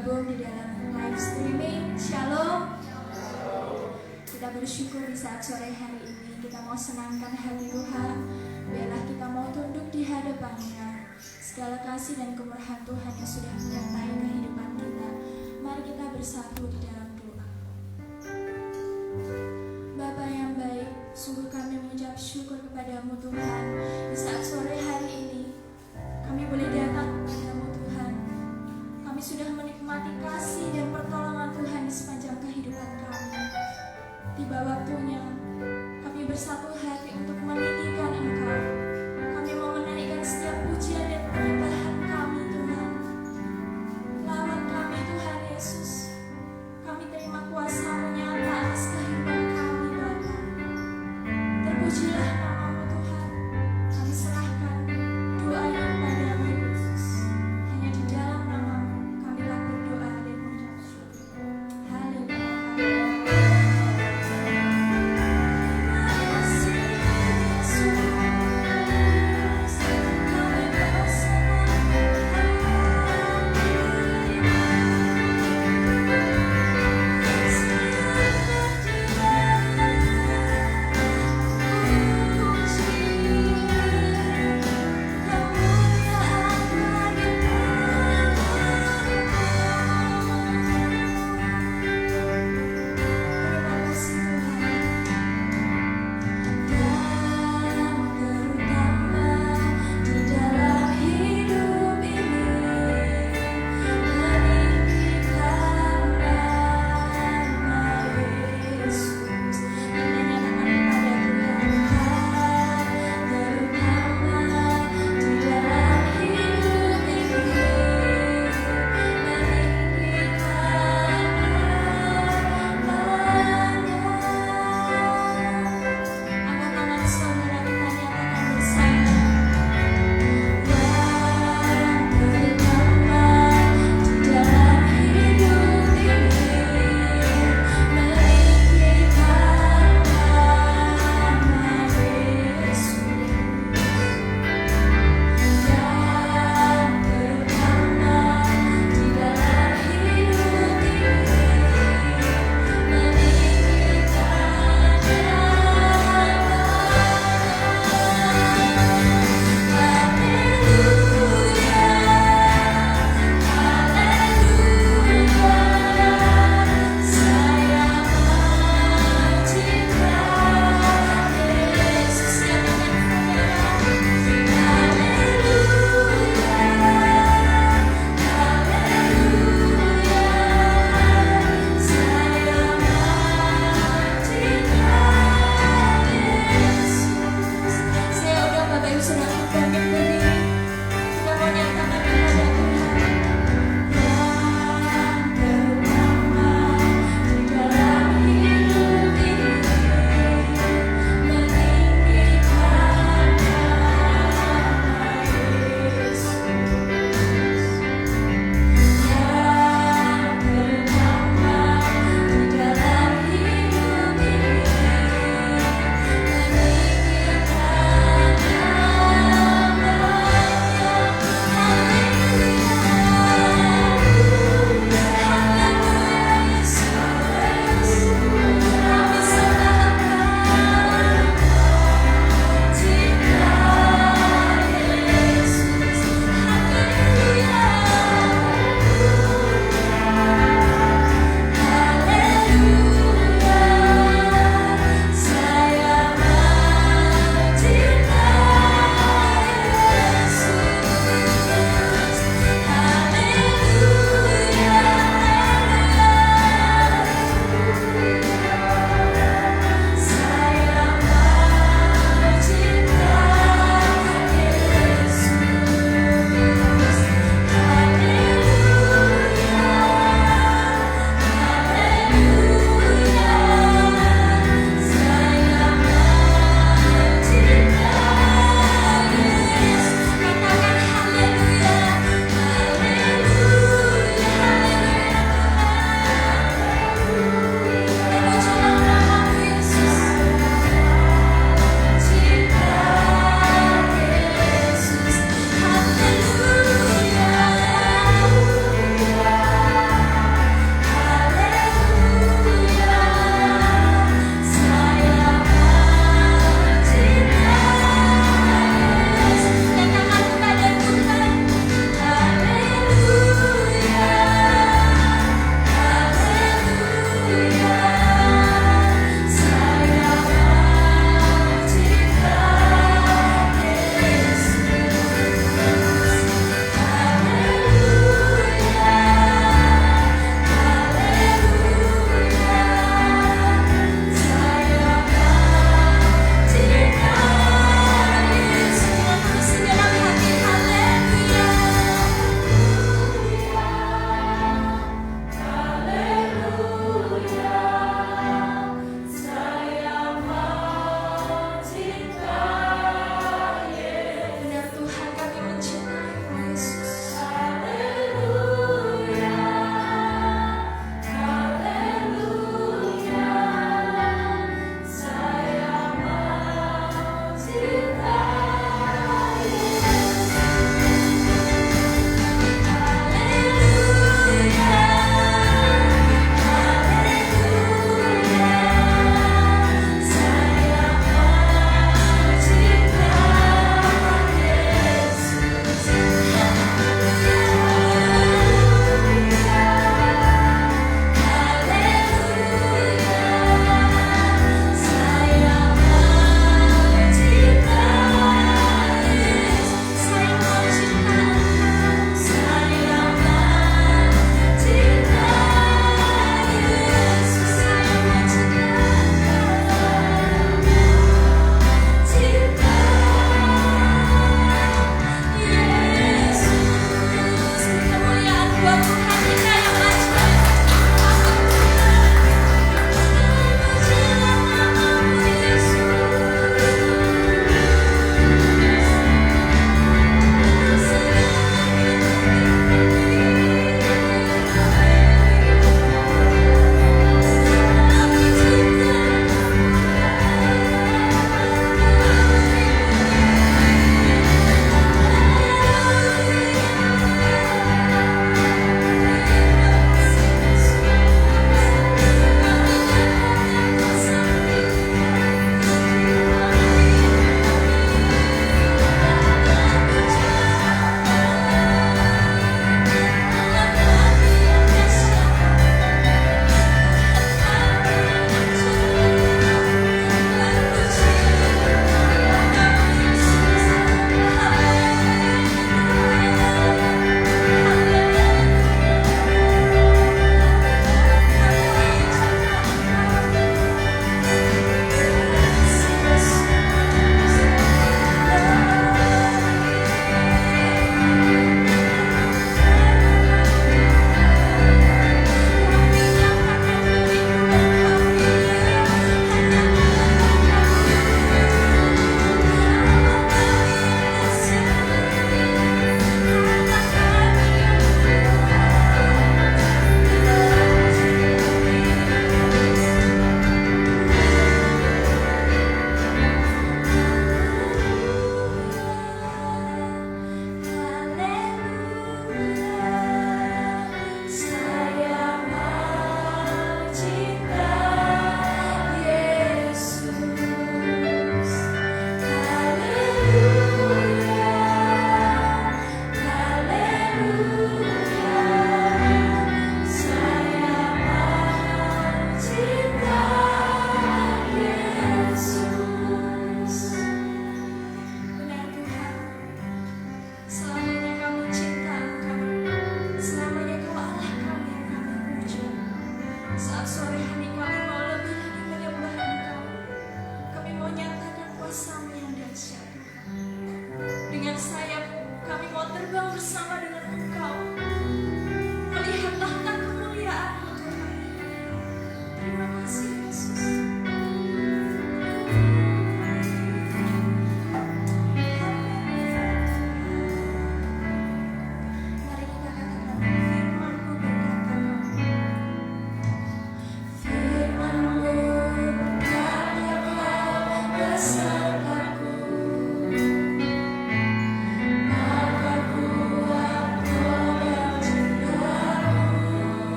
bergabung di dalam live streaming. Shalom. Kita bersyukur di saat sore hari ini kita mau senangkan hati Tuhan. Biarlah kita mau tunduk di hadapan-Nya. Segala kasih dan kemurahan Tuhan yang sudah menyertai kehidupan kita. Mari kita bersatu di dalam doa. Bapa yang baik, sungguh kami mengucap syukur kepadamu Tuhan. Di saat sore hari ini kami boleh datang kepadamu Tuhan. Kami sudah menikmati kasih dan pertolongan Tuhan di sepanjang kehidupan kami. Tiba waktunya kami bersatu hati untuk meninggikan Engkau. Kami mau menaikkan setiap pujian dan penyembahan kami Tuhan. Lawat kami Tuhan Yesus. Kami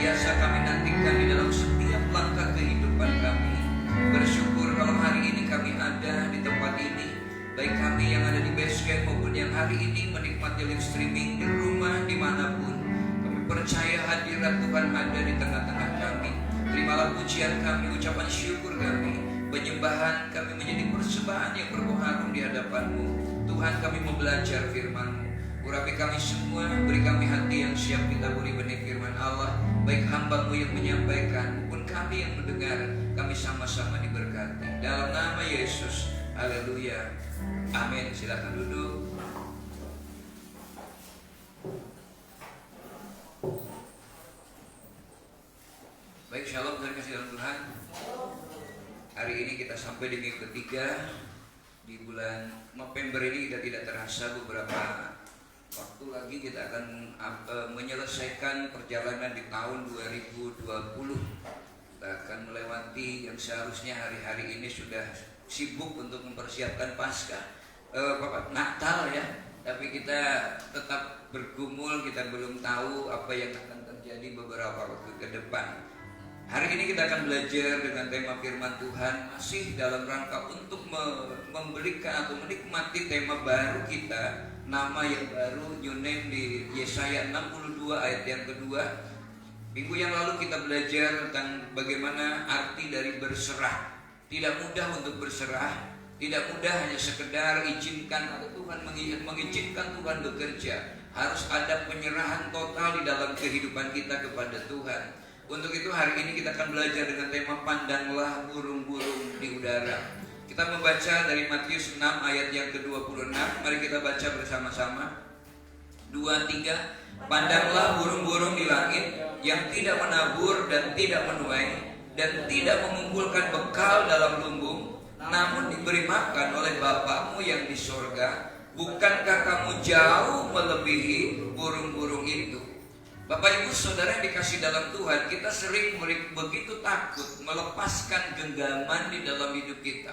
senantiasa kami nantikan di dalam setiap langkah kehidupan kami. Bersyukur kalau hari ini kami ada di tempat ini, baik kami yang ada di Basecamp maupun yang hari ini menikmati live streaming di rumah dimanapun. Kami percaya hadirat Tuhan ada di tengah-tengah kami. Terimalah pujian kami, ucapan syukur kami, penyembahan kami menjadi persembahan yang berbau harum di hadapan-Mu. Tuhan, kami mau belajar firman-Mu. Urapi kami semua, beri kami hati yang siap ditaburi benih firman Allah. Baik hamba-Mu yang menyampaikan maupun kami yang mendengar, kami sama-sama diberkati. Dalam nama Yesus, haleluya, amin. Silakan duduk. Baik, shalom, terima kasih dalam Tuhan. Hari ini kita sampai di minggu ketiga. Di bulan November ini kita tidak terasa beberapa waktu lagi kita akan menyelesaikan perjalanan di tahun 2020. Kita akan melewati yang seharusnya hari-hari ini sudah sibuk untuk mempersiapkan Paskah, Natal ya. Tapi kita tetap bergumul, kita belum tahu apa yang akan terjadi beberapa waktu ke depan. Hari ini kita akan belajar dengan tema firman Tuhan, masih dalam rangka untuk memberikan atau menikmati tema baru kita, nama yang baru, new name di Yesaya 62 ayat yang kedua. Minggu yang lalu kita belajar tentang bagaimana arti dari berserah. Tidak mudah untuk berserah, tidak mudah hanya sekedar izinkan atau Tuhan mengizinkan Tuhan bekerja. Harus ada penyerahan total di dalam kehidupan kita kepada Tuhan. Untuk itu hari ini kita akan belajar dengan tema pandanglah burung-burung di udara. Kita membaca dari Matius 6 ayat yang ke-26. Mari kita baca bersama-sama. 2, 3. Pandanglah burung-burung di langit yang tidak menabur dan tidak menuai dan tidak mengumpulkan bekal dalam lumbung, namun diberi makan oleh Bapakmu yang di sorga. Bukankah kamu jauh melebihi burung-burung itu? Bapak Ibu Saudara yang dikasih dalam Tuhan, kita sering begitu takut melepaskan genggaman di dalam hidup kita.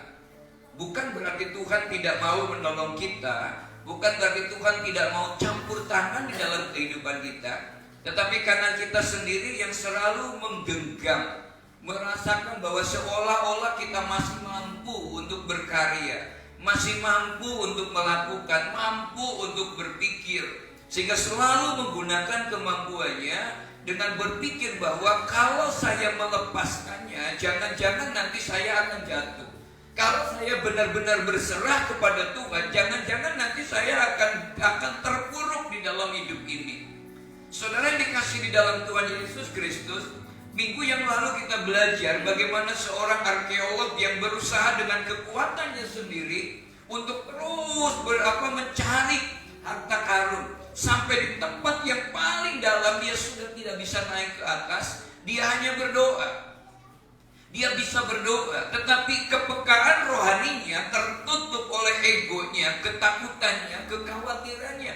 Bukan berarti Tuhan tidak mau menolong kita, bukan berarti Tuhan tidak mau campur tangan di dalam kehidupan kita, tetapi karena kita sendiri yang selalu menggenggam, merasakan bahwa seolah-olah kita masih mampu untuk berkarya, masih mampu untuk melakukan, mampu untuk berpikir, sehingga selalu menggunakan kemampuannya dengan berpikir bahwa kalau saya melepaskannya, jangan-jangan nanti saya akan jatuh. Kalau saya benar-benar berserah kepada Tuhan, jangan-jangan nanti saya akan terpuruk di dalam hidup ini. Saudara yang dikasih di dalam Tuhan Yesus Kristus, minggu yang lalu kita belajar bagaimana seorang arkeolog yang berusaha dengan kekuatannya sendiri untuk terus mencari harta karun. Sampai di tempat yang paling dalam dia sudah tidak bisa naik ke atas. Dia hanya berdoa. Dia bisa berdoa, tetapi kepekaan rohaninya tertutup oleh egonya, ketakutannya, kekhawatirannya.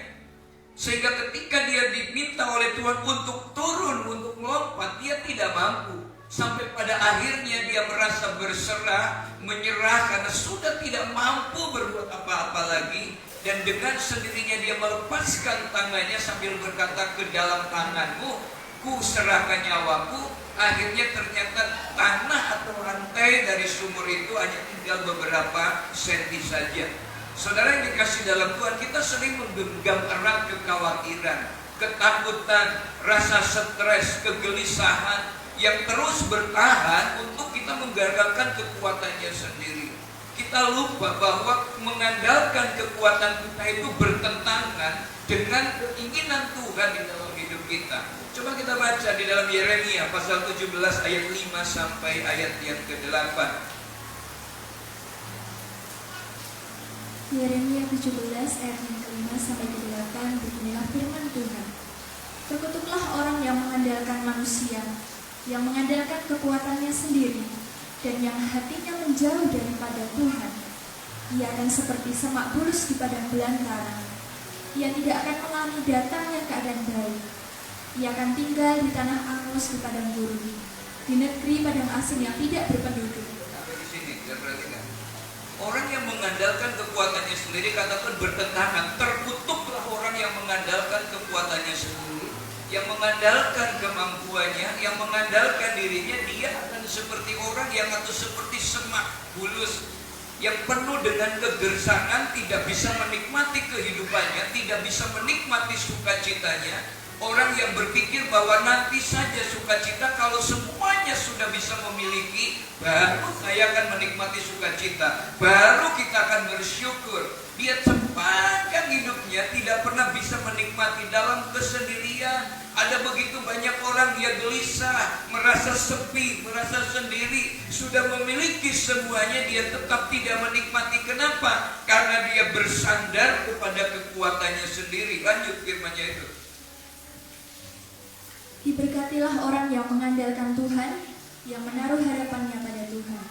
Sehingga ketika dia diminta oleh Tuhan untuk turun, untuk melompat, dia tidak mampu. Sampai pada akhirnya dia merasa berserah, menyerah karena sudah tidak mampu berbuat apa-apa lagi. Dan dengan sendirinya dia melepaskan tangannya sambil berkata, ke dalam tanganmu ku serahkan nyawaku. Akhirnya ternyata tanah atau rantai dari sumur itu hanya tinggal beberapa senti saja. Saudara yang dikasih dalam Tuhan, kita sering menggenggam erat kekhawatiran, ketakutan, rasa stres, kegelisahan yang terus bertahan untuk kita menggagalkan kekuatannya sendiri. Kita lupa bahwa mengandalkan kekuatan kita itu bertentangan dengan keinginan Tuhan di dalam hidup kita. Coba kita baca di dalam Yeremia pasal 17 ayat 5 sampai ayat yang ke-8. Yeremia 17 ayat yang ke-5 sampai ke-8. Beginilah firman Tuhan. Terkutuklah orang yang mengandalkan manusia, yang mengandalkan kekuatannya sendiri, dan yang hatinya menjauh daripada Tuhan. Ia akan seperti semak bulus di padang belantara. Ia tidak akan mengalami datangnya keadaan baik. Ia akan tinggal di tanah angus di padang gurun, di negeri padang asing yang tidak berpenduduk. Sampai di sini, kita perhatikan. Orang yang mengandalkan kekuatannya sendiri katakan bertentangan. Terkutuklah orang yang mengandalkan kekuatannya sendiri, yang mengandalkan kemampuannya, yang mengandalkan dirinya, dia akan seperti orang yang atau seperti semak bulus yang penuh dengan kegersangan, tidak bisa menikmati kehidupannya, tidak bisa menikmati sukacitanya. Orang yang berpikir bahwa nanti saja sukacita, kalau semuanya sudah bisa memiliki, baru saya akan menikmati sukacita, baru kita akan bersyukur. Dia sepanjang hidupnya tidak pernah bisa menikmati dalam kesendirian. Ada begitu banyak orang dia gelisah, merasa sepi, merasa sendiri, sudah memiliki semuanya, dia tetap tidak menikmati. Kenapa? Karena dia bersandar kepada kekuatannya sendiri. Lanjut firman-Nya itu. Diberkatilah orang yang mengandalkan Tuhan, yang menaruh harapannya pada Tuhan.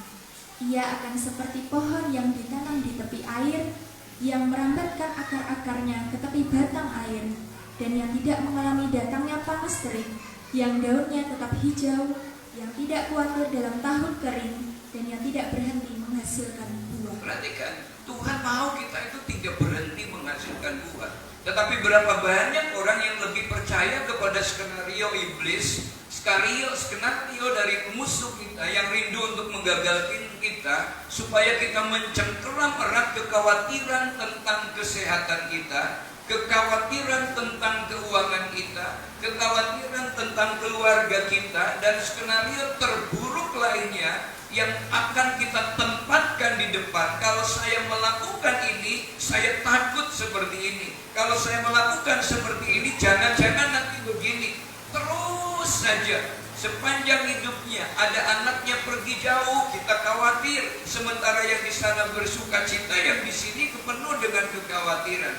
Ia akan seperti pohon yang ditanam di tepi air, yang merambatkan akar-akarnya ke tepi batang air, dan yang tidak mengalami datangnya panas terik, yang daunnya tetap hijau, yang tidak khawatir dalam tahun kering, dan yang tidak berhenti menghasilkan buah. Perhatikan, Tuhan mau kita itu tidak berhenti menghasilkan buah. Tetapi berapa banyak orang yang lebih percaya kepada skenario iblis, skenario dari musuh kita yang rindu untuk menggagalkan kita, supaya kita mencengkeram erat kekhawatiran tentang kesehatan kita, kekhawatiran tentang keuangan kita, kekhawatiran tentang keluarga kita, dan skenario terburuk lainnya yang akan kita tempatkan di depan. Kalau saya melakukan ini, saya takut seperti ini. Kalau saya melakukan seperti ini, jangan-jangan nanti begini. Terus saja sepanjang hidupnya. Ada anaknya pergi jauh, kita khawatir. Sementara yang di sana bersuka cita, yang di sini penuh dengan kekhawatiran.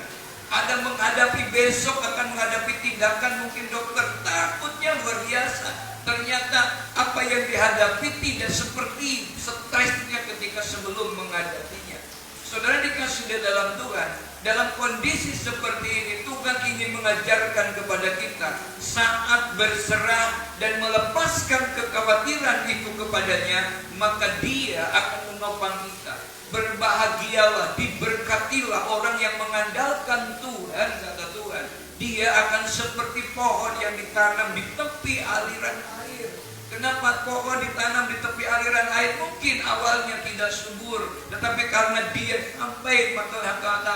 Ada menghadapi besok, akan menghadapi tindakan mungkin dokter, takutnya luar biasa. Ternyata apa yang dihadapi tidak seperti stresnya ketika sebelum menghadapinya. Saudara dikasih di dalam Tuhan, dalam kondisi seperti ini Tuhan ingin mengajarkan kepada kita saat berserah dan melepaskan kekhawatiran itu kepadanya, maka Dia akan menopang kita. Berbahagialah, diberkatilah orang yang mengandalkan Tuhan, kata Tuhan. Dia akan seperti pohon yang ditanam di tepi aliran air. Kenapa pohon ditanam di tepi aliran air? Mungkin awalnya tidak subur, tetapi karena dia sampai mata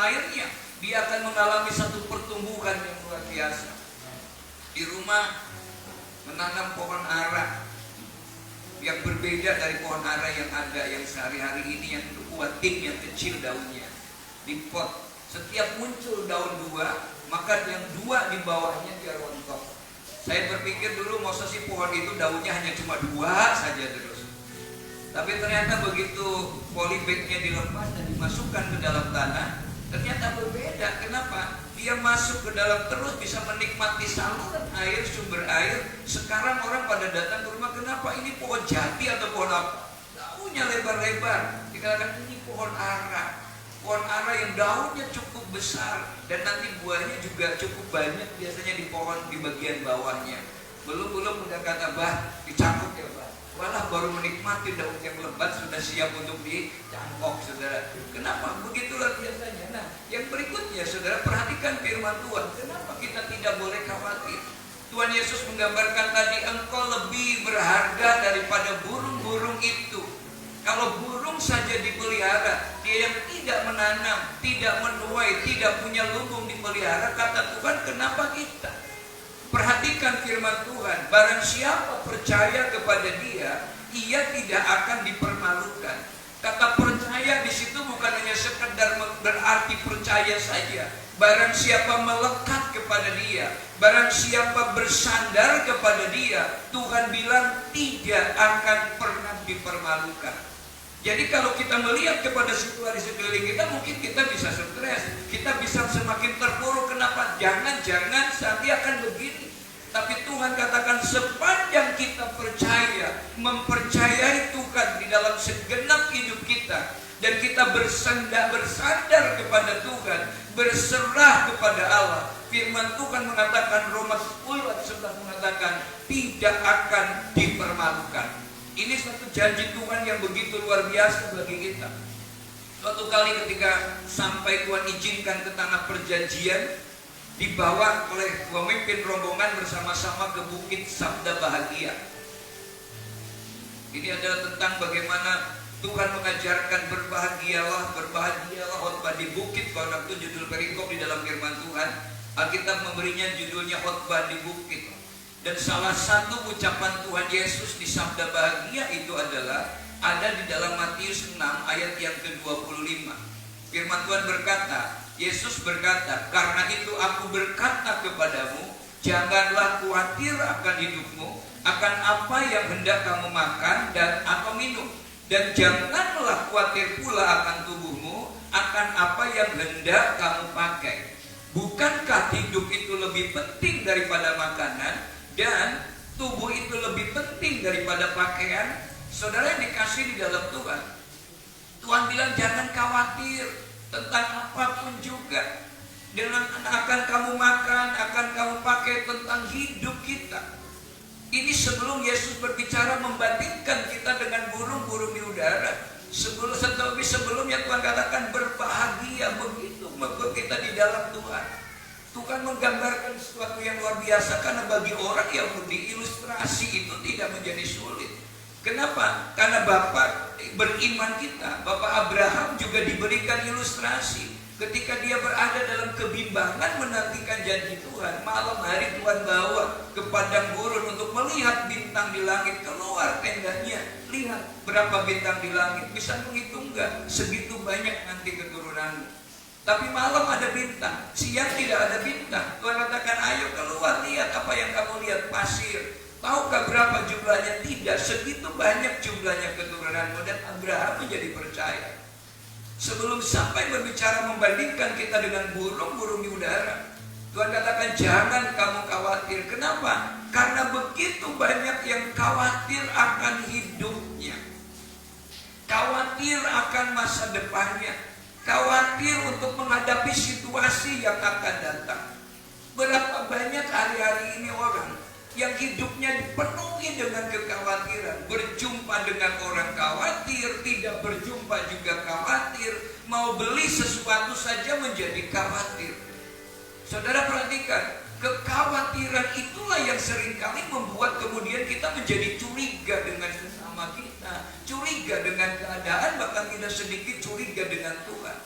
airnya, dia akan mengalami satu pertumbuhan yang luar biasa. Di rumah menanam pohon ara yang berbeda dari pohon ara yang ada, yang sehari-hari ini, yang kuatin, yang kecil daunnya. Di pot, setiap muncul daun dua, maka yang dua di bawahnya dia rontok. Saya berpikir dulu, masa sih pohon itu daunnya hanya cuma dua saja terus. Tapi ternyata begitu polybagnya dilepas dan dimasukkan ke dalam tanah, ternyata berbeda. Kenapa? Dia masuk ke dalam terus, bisa menikmati saluran air, sumber air. Sekarang orang pada datang ke rumah, kenapa ini pohon jati atau pohon apa? Daunnya lebar-lebar. Dikatakan ini pohon ara. Pohon ara yang daunnya cukup besar dan nanti buahnya juga cukup banyak, biasanya di pohon di bagian bawahnya. Belum udah kata, bah, dicangkok ya bah. Walah, baru menikmati daun yang lebat sudah siap untuk dicangkok, saudara. Kenapa? Begitulah biasanya. Nah, yang berikutnya, saudara, perhatikan firman Tuhan. Kenapa kita tidak boleh khawatir? Tuhan Yesus menggambarkan tadi, engkau lebih berharga daripada burung-burung itu. Kalau burung saja dipelihara, dia yang tidak menanam, tidak menuai, tidak punya lumbung dipelihara, kata Tuhan, kenapa kita? Perhatikan firman Tuhan, barang siapa percaya kepada Dia, ia tidak akan dipermalukan. Kata percaya di situ bukan hanya sekedar berarti percaya saja. Barang siapa melekat kepada Dia, barang siapa bersandar kepada Dia, Tuhan bilang tidak akan pernah dipermalukan. Jadi kalau kita melihat kepada situasi sekeliling kita, mungkin kita bisa stres, kita bisa semakin terpuruk. Kenapa? Jangan-jangan nanti akan begini. Tapi Tuhan katakan sepanjang kita percaya, mempercayai Tuhan di dalam segenap hidup kita, dan kita bersandar kepada Tuhan, berserah kepada Allah. Firman Tuhan mengatakan, Roma 10 ayat 11 mengatakan, tidak akan dipermalukan. Ini satu janji Tuhan yang begitu luar biasa bagi kita. Suatu kali ketika sampai Tuhan izinkan ke tanah perjanjian, dibawa oleh pemimpin rombongan bersama-sama ke Bukit Sabda Bahagia. Ini adalah tentang bagaimana Tuhan mengajarkan berbahagialah, berbahagialah khotbah di bukit. Kalau itu judul perikop di dalam firman Tuhan, Alkitab memberinya judulnya khotbah di bukit. Dan salah satu ucapan Tuhan Yesus di Sabda Bahagia itu adalah ada di dalam Matius 6 ayat yang ke-25. Firman Tuhan berkata, Yesus berkata, "Karena itu aku berkata kepadamu, janganlah khawatir akan hidupmu, akan apa yang hendak kamu makan dan atau minum. Dan janganlah khawatir pula akan tubuhmu, akan apa yang hendak kamu pakai. Bukankah hidup itu lebih penting daripada makanan, dan tubuh itu lebih penting daripada pakaian?" Saudara yang dikasih di dalam Tuhan, Tuhan bilang jangan khawatir tentang apapun juga. Dengan akan kamu makan, akan kamu pakai, tentang hidup kita. Ini sebelum Yesus berbicara membandingkan kita dengan burung-burung di udara. Sebelumnya Tuhan katakan berbahagia, begitu kita di dalam Tuhan. Tuhan menggambarkan sesuatu yang luar biasa, karena bagi orang Yahudi ilustrasi itu tidak menjadi sulit. Kenapa? Karena Bapak beriman kita, Bapak Abraham juga diberikan ilustrasi. Ketika dia berada dalam kebimbangan menantikan janji Tuhan, malam hari Tuhan bawa ke padang gurun untuk melihat bintang di langit. Keluar tendanya, lihat berapa bintang di langit. Bisa menghitung enggak? Segitu banyak nanti keturunanmu. Tapi malam ada bintang, siang tidak ada bintang. Tuhan katakan, ayo keluar, lihat apa yang kamu lihat, pasir. Tahukah berapa jumlahnya? Tidak, segitu banyak jumlahnya keturunanmu. Dan Abraham menjadi percaya. Sebelum sampai berbicara membandingkan kita dengan burung-burung di udara, Tuhan katakan jangan kamu khawatir. Kenapa? Karena begitu banyak yang khawatir akan hidupnya, khawatir akan masa depannya, khawatir untuk menghadapi situasi yang akan datang. Berapa banyak hari-hari ini orang yang hidupnya dipenuhi dengan kekhawatiran. Berjumpa dengan orang khawatir, tidak berjumpa juga khawatir, mau beli sesuatu saja menjadi khawatir. Saudara perhatikan, kekhawatiran itulah yang seringkali membuat kemudian kita menjadi curiga dengan sesama kita, curiga dengan keadaan, bahkan tidak sedikit curiga dengan Tuhan.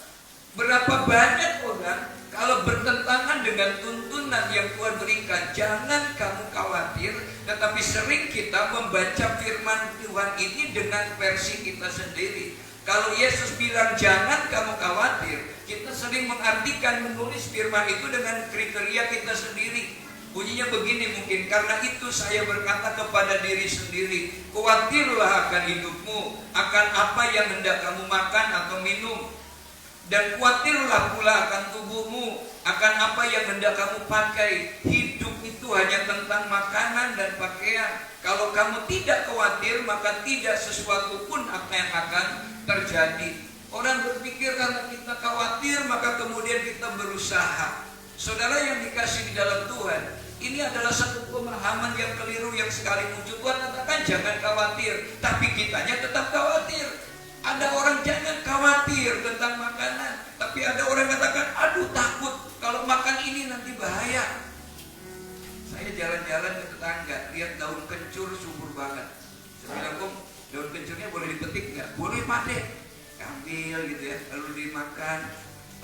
Berapa banyak orang kalau bertentangan dengan tuntunan yang Tuhan berikan, jangan kamu khawatir, tetapi sering kita membaca firman Tuhan ini dengan versi kita sendiri. Kalau Yesus bilang jangan kamu khawatir, kita sering mengartikan, menulis firman itu dengan kriteria kita sendiri. Bunyinya begini mungkin, karena itu saya berkata kepada diri sendiri, khawatirlah akan hidupmu, akan apa yang hendak kamu makan atau minum. Dan khawatirlah pula akan tubuhmu, akan apa yang hendak kamu pakai. Hidup itu hanya tentang makanan dan pakaian. Kalau kamu tidak khawatir, maka tidak sesuatu pun yang akan terjadi. Orang berpikir karena kita khawatir, maka kemudian kita berusaha. Saudara yang dikasih di dalam Tuhan, ini adalah satu pemahaman yang keliru yang sekali muncul. Tuhan katakan jangan khawatir, tapi kitanya tetap khawatir. Ada orang jangan khawatir tentang makanan, tapi ada orang katakan, aduh takut kalau makan ini nanti bahaya. Saya jalan-jalan ke tetangga, lihat daun kencur subur banget. Saya bilang, Om, daun kencurnya boleh dipetik nggak? Boleh Pak Dek. Ambil gitu ya, lalu dimakan,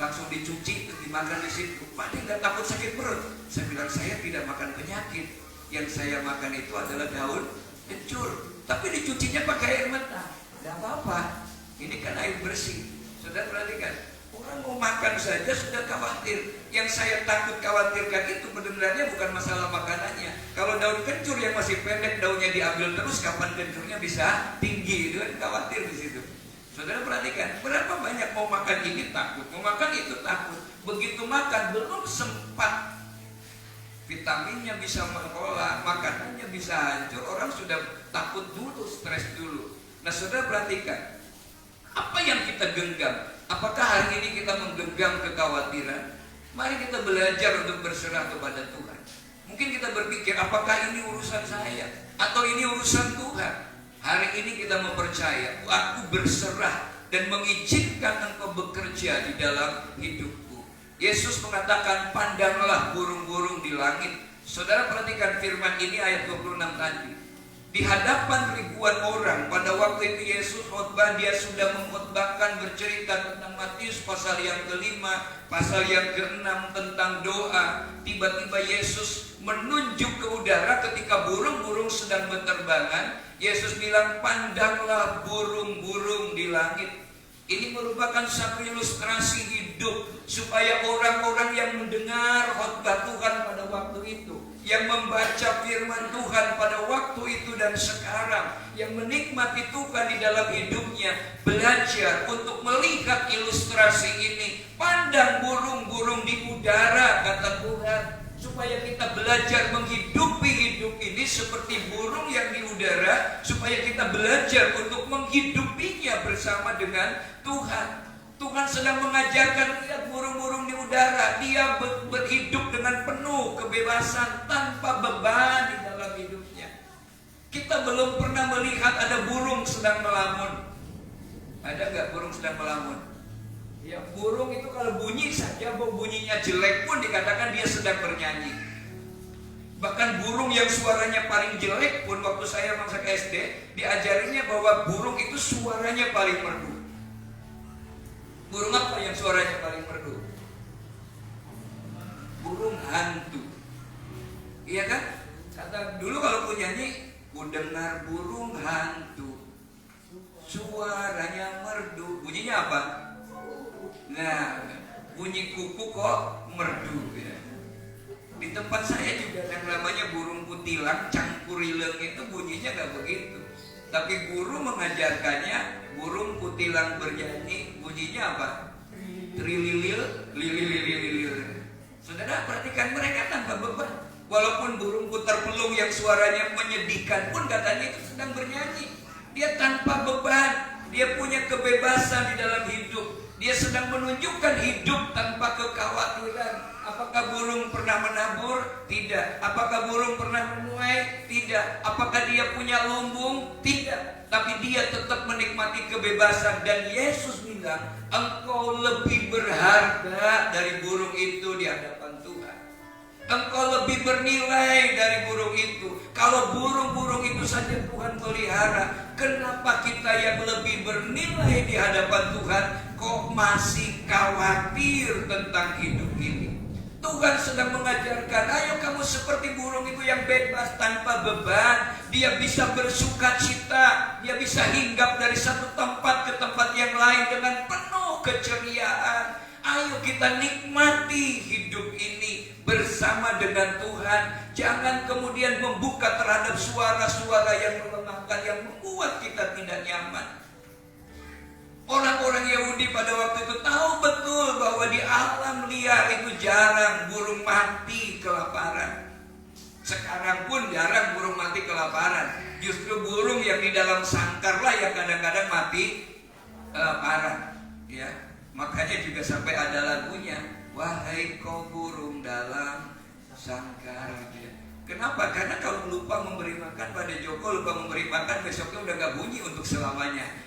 langsung dicuci, terus dimakan di situ. Pak Dek nggak takut sakit perut? Saya bilang, saya tidak makan penyakit. Yang saya makan itu adalah daun kencur, tapi dicucinya pakai air mentah. Tidak apa-apa. Ini kan air bersih. Sudah perhatikan, orang mau makan saja sudah khawatir. Yang saya takut khawatirkan itu sebenarnya bukan masalah makanannya. Kalau daun kencur yang masih pendek, daunnya diambil terus, kapan kencurnya bisa tinggi? Itu kan khawatir di situ. Saudara perhatikan, berapa banyak mau makan ini takut, mau makan itu takut. Begitu makan belum sempat vitaminnya bisa mengolah, makanannya bisa hancur, orang sudah takut dulu, stres dulu. Nah saudara perhatikan, apa yang kita genggam? Apakah hari ini kita menggenggam kekhawatiran? Mari kita belajar untuk berserah kepada Tuhan. Mungkin kita berpikir, apakah ini urusan saya? Atau ini urusan Tuhan? Hari ini kita mempercaya, aku berserah dan mengizinkan Engkau bekerja di dalam hidupku. Yesus mengatakan, pandanglah burung-burung di langit. Saudara perhatikan firman ini ayat 26 tadi. Di hadapan ribuan orang, pada waktu itu Yesus khotbah, dia sudah mengkhotbahkan bercerita tentang Matius pasal yang kelima, pasal yang keenam tentang doa. Tiba-tiba Yesus menunjuk ke udara ketika burung-burung sedang berterbangan. Yesus bilang, pandanglah burung-burung di langit. Ini merupakan satu ilustrasi hidup supaya orang-orang yang mendengar khotbah Tuhan pada waktu itu, yang membaca firman Tuhan pada waktu itu dan sekarang, yang menikmati Tuhan di dalam hidupnya, belajar untuk melihat ilustrasi ini. Pandang burung-burung di udara, kata Tuhan, supaya kita belajar menghidupi hidup ini seperti burung yang di udara, supaya kita belajar untuk menghidupinya bersama dengan Tuhan. Tuhan sedang mengajarkan, lihat burung-burung di udara, dia berhidup dengan penuh kebebasan tanpa beban di dalam hidupnya. Kita belum pernah melihat ada burung sedang melamun. Ada nggak burung sedang melamun? Ya, burung itu kalau bunyi saja, bunyinya jelek pun dikatakan dia sedang bernyanyi. Bahkan burung yang suaranya paling jelek pun, waktu saya masa SD, diajarinya bahwa burung itu suaranya paling merdu. Burung apa yang suaranya paling merdu? Burung hantu. Iya kan? Kata dulu kalau ku nyanyi, ku dengar burung hantu, suaranya merdu. Bunyinya apa? Nah, bunyi kuku kok merdu ya. Di tempat saya juga yang namanya burung kutilang, cangkurileng itu bunyinya gak begitu. Tapi guru mengajarkannya, burung kutilang bernyanyi, bunyinya apa? Trililil, lililililil. Saudara perhatikan, mereka tanpa beban. Walaupun burung putar-pelung yang suaranya menyedihkan pun katanya itu sedang bernyanyi. Dia tanpa beban, dia punya kebebasan di dalam hidup. Dia sedang menunjukkan hidup tanpa kekhawatiran. Apakah burung pernah menabur? Tidak. Apakah burung pernah menuai? Tidak. Apakah dia punya lumbung? Tidak. Tapi dia tetap menikmati kebebasan. Dan Yesus bilang, engkau lebih berharga dari burung itu di hadapan Tuhan. Engkau lebih bernilai dari burung itu. Kalau burung-burung itu saja Tuhan pelihara, kenapa kita yang lebih bernilai di hadapan Tuhan kok masih khawatir tentang hidup ini? Tuhan sedang mengajarkan, ayo kamu seperti burung itu yang bebas tanpa beban. Dia bisa bersuka cita, dia bisa hinggap dari satu tempat ke tempat yang lain dengan penuh keceriaan. Ayo kita nikmati hidup ini bersama dengan Tuhan. Jangan kemudian membuka terhadap suara-suara yang melemahkan, yang membuat kita tidak nyaman. Orang-orang Yahudi pada waktu itu tahu betul bahwa di alam liar itu jarang burung mati kelaparan. Sekarang pun jarang burung mati kelaparan. Justru burung yang di dalam sangkar lah yang kadang-kadang mati kelaparan. Ya, makanya juga sampai ada lagunya, wahai kau burung dalam sangkar. Kenapa? Karena kalau lupa memberi makan pada Joko, lupa memberi makan, besoknya udah gak bunyi untuk selamanya.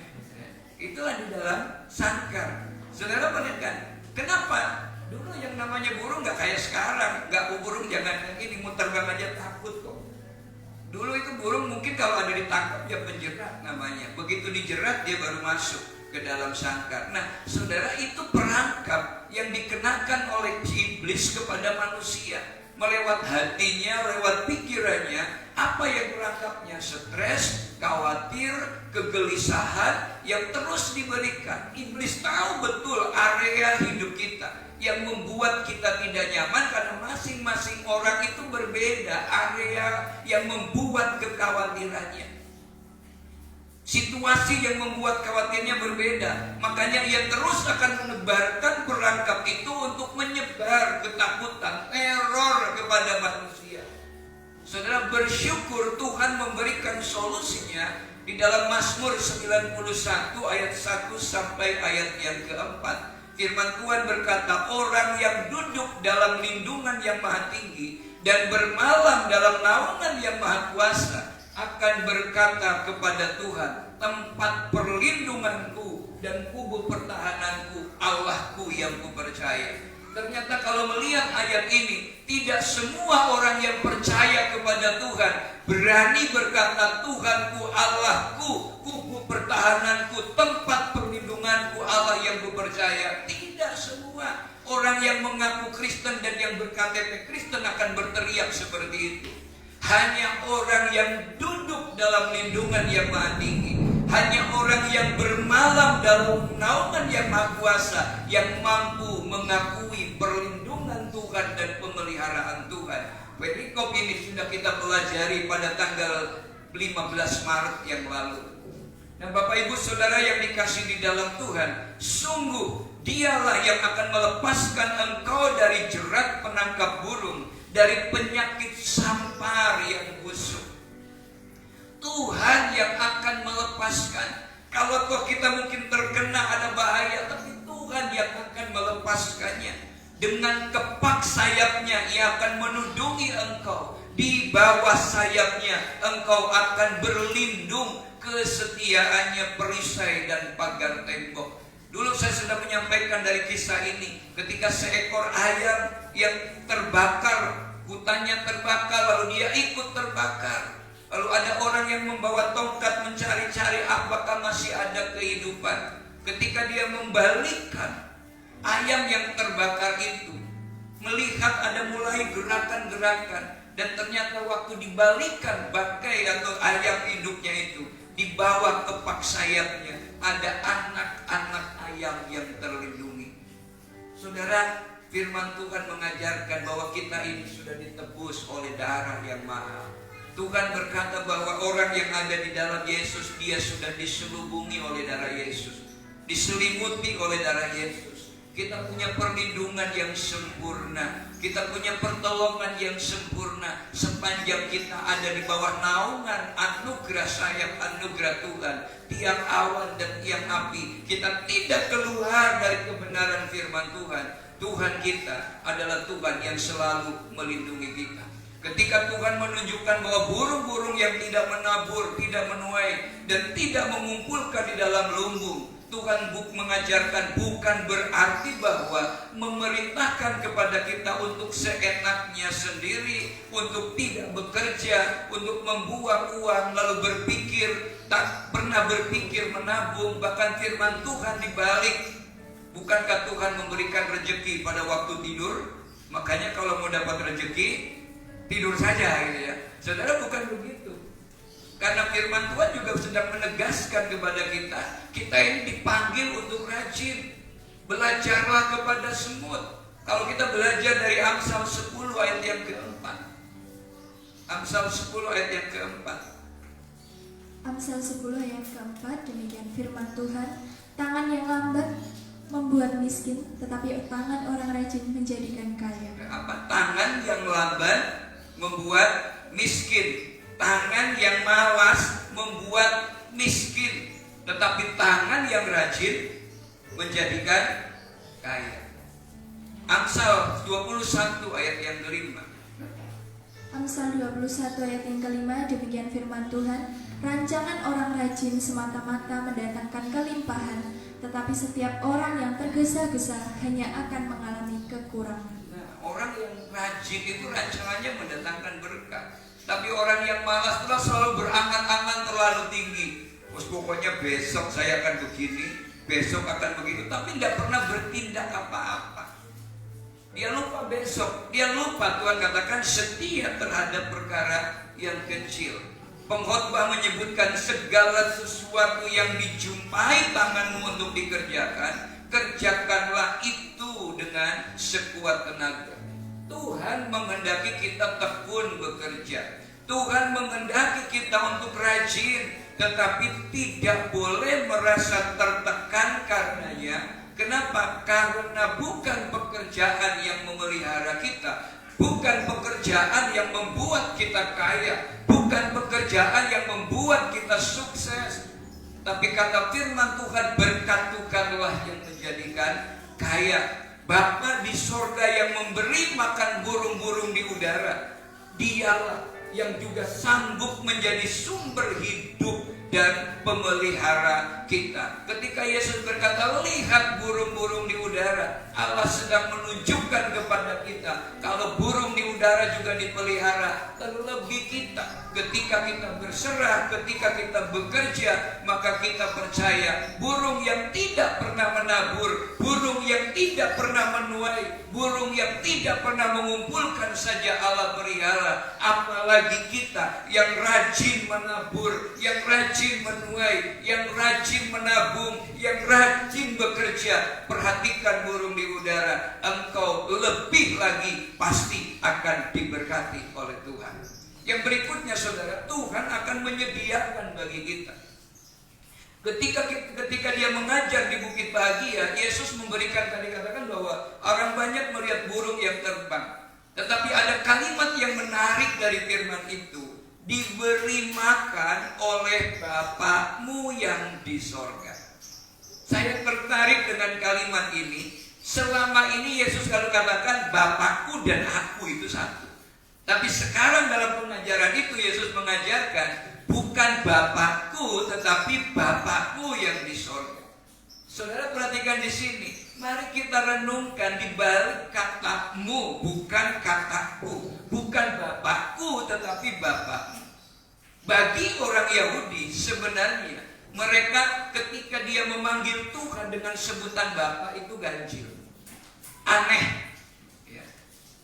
Itulah di dalam sangkar. Saudara perhatikan, kenapa? Dulu yang namanya burung gak kayak sekarang. Gak burung jangan yang ini, mau terbang aja takut kok. Dulu itu burung mungkin kalau ada ditangkap ya penjerat namanya. Begitu dijerat dia baru masuk ke dalam sangkar. Nah saudara, itu perangkap yang dikenakan oleh iblis kepada manusia. Melewat hatinya, lewat pikirannya, apa yang merangkapnya? Stres, khawatir, kegelisahan yang terus diberikan. Iblis tahu betul area hidup kita yang membuat kita tidak nyaman, karena masing-masing orang itu berbeda area yang membuat kekhawatirannya. Situasi yang membuat khawatirnya berbeda. Makanya ia terus akan menebarkan perangkap itu untuk menyebar ketakutan, teror kepada manusia. Saudara, bersyukur Tuhan memberikan solusinya di dalam Mazmur 91 ayat 1 sampai ayat yang keempat. Firman Tuhan berkata, orang yang duduk dalam lindungan yang maha tinggi dan bermalam dalam naungan yang maha kuasa akan berkata kepada Tuhan, tempat perlindunganku dan kubur pertahananku, Allahku yang kupercaya. Ternyata kalau melihat ayat ini, tidak semua orang yang percaya kepada Tuhan berani berkata, Tuhanku, Allahku, kubu pertahananku, tempat perlindunganku, Allah yang kupercaya. Tidak semua orang yang mengaku Kristen dan yang berKTP Kristen akan berteriak seperti itu. Hanya orang yang duduk dalam lindungan yang Maha Tinggi, hanya orang yang bermalam dalam naungan yang Maha Kuasa yang mampu mengakui perlindungan Tuhan dan pemeliharaan Tuhan. Perikop ini sudah kita pelajari pada tanggal 15 Maret yang lalu. Dan Bapak Ibu Saudara yang dikasih di dalam Tuhan, sungguh Dialah yang akan melepaskan engkau dari jerat penangkap burung, dari penyakit sampar yang busuk. Tuhan yang akan melepaskan. Kalau toh kita mungkin terkena ada bahaya, tapi Tuhan yang akan melepaskannya. Dengan kepak sayapnya Ia akan menudungi engkau. Di bawah sayapnya engkau akan berlindung. Kesetiaannya perisai dan pagar tembok. Dulu saya sudah menyampaikan dari kisah ini, ketika seekor ayam yang terbakar, hutannya terbakar, lalu dia ikut terbakar. Lalu ada orang yang membawa tongkat mencari-cari apakah masih ada kehidupan. Ketika dia membalikkan ayam yang terbakar itu, melihat ada mulai gerakan-gerakan, dan ternyata waktu dibalikan bangkai atau ayam hidupnya itu, di bawah kepak sayapnya ada anak-anak ayam yang terlindungi. Saudara, firman Tuhan mengajarkan bahwa kita ini sudah ditebus oleh darah yang mahal. Tuhan berkata bahwa orang yang ada di dalam Yesus, dia sudah diselubungi oleh darah Yesus, diselimuti oleh darah Yesus. Kita punya perlindungan yang sempurna, kita punya pertolongan yang sempurna sepanjang kita ada di bawah naungan anugerah sayap anugerah Tuhan. Tiang awan dan tiang api, kita tidak keluar dari kebenaran firman Tuhan. Tuhan kita adalah Tuhan yang selalu melindungi kita. Ketika Tuhan menunjukkan bahwa burung-burung yang tidak menabur, tidak menuai, dan tidak mengumpulkan di dalam lumbung, Tuhan mengajarkan bukan berarti bahwa memerintahkan kepada kita untuk seenaknya sendiri, untuk tidak bekerja, untuk membuang uang, lalu berpikir, tak pernah berpikir menabung. Bahkan firman Tuhan dibalik, bukankah Tuhan memberikan rezeki pada waktu tidur? Makanya kalau mau dapat rezeki, tidur saja gitu ya. Saudara, bukan begitu. Karena firman Tuhan juga sedang menegaskan kepada kita, kita ini dipanggil untuk rajin. Belajarlah kepada semut. Kalau kita belajar dari Amsal 10 ayat yang keempat. Amsal 10 ayat yang keempat. Amsal 10 ayat keempat, demikian firman Tuhan. Tangan yang lambat membuat miskin, tetapi tangan orang rajin menjadikan kaya. Apa? Tangan yang lambat membuat miskin. Tangan yang malas membuat miskin, tetapi tangan yang rajin menjadikan kaya. Amsal 21 ayat yang kelima. Amsal 21 ayat yang kelima, demikian firman Tuhan. Rancangan orang rajin semata-mata mendatangkan kelimpahan, tetapi setiap orang yang tergesa-gesa hanya akan mengalami kekurangan. Nah, orang yang rajin itu rancangannya mendatangkan berkah. Tapi orang yang malas terus selalu berangan-angan terlalu tinggi. Pokoknya besok saya akan begini, besok akan begitu, tapi tidak pernah bertindak apa-apa. Dia lupa besok, dia lupa Tuhan katakan setia terhadap perkara yang kecil. Pengkhotbah menyebutkan segala sesuatu yang dijumpai tanganmu untuk dikerjakan, kerjakanlah itu dengan sekuat tenaga. Tuhan menghendaki kita tekun bekerja. Tuhan menghendaki kita untuk rajin, tetapi tidak boleh merasa tertekan karenanya. Kenapa? Karena bukan pekerjaan yang memelihara kita, bukan pekerjaan yang membuat kita kaya, bukan pekerjaan yang membuat kita sukses. Tapi kata firman Tuhan, berkat Tuhanlah yang menjadikan kaya. Bapa di sorga yang memberi makan burung-burung di udara, Dialah yang juga sanggup menjadi sumber hidup dan pemelihara kita. Ketika Yesus berkata, lihat burung-burung di udara, Allah sedang menunjukkan kepada kita kalau burung di udara juga dipelihara, terlebih kita ketika kita berserah, ketika kita bekerja, maka kita percaya burung yang tidak pernah menabur, burung yang tidak pernah menuai, burung yang tidak pernah mengumpulkan saja Allah pelihara. Apalagi kita yang rajin menabur, yang rajin menuai, yang rajin menabung, yang rajin bekerja. Perhatikan burung di udara, engkau lebih lagi pasti akan diberkati oleh Tuhan. Yang berikutnya saudara, Tuhan akan menyediakan bagi kita. Ketika dia mengajar di Bukit Bahagia, Yesus memberikan, tadi katakan bahwa orang banyak melihat burung yang terbang. Tetapi ada kalimat yang menarik dari firman itu, diberi makan oleh Bapakmu yang di sorga. Saya tertarik dengan kalimat ini. Selama ini Yesus kalau katakan Bapakku dan aku itu satu. Tapi sekarang dalam pengajaran itu Yesus mengajarkan bukan Bapakku tetapi Bapakku yang di sorga. Saudara perhatikan di sini. Mari kita renungkan di balik katamu, bukan kataku, bukan Bapakku tetapi Bapakmu. Bagi orang Yahudi sebenarnya mereka ketika dia memanggil Tuhan dengan sebutan Bapa itu ganjil, aneh. Ya.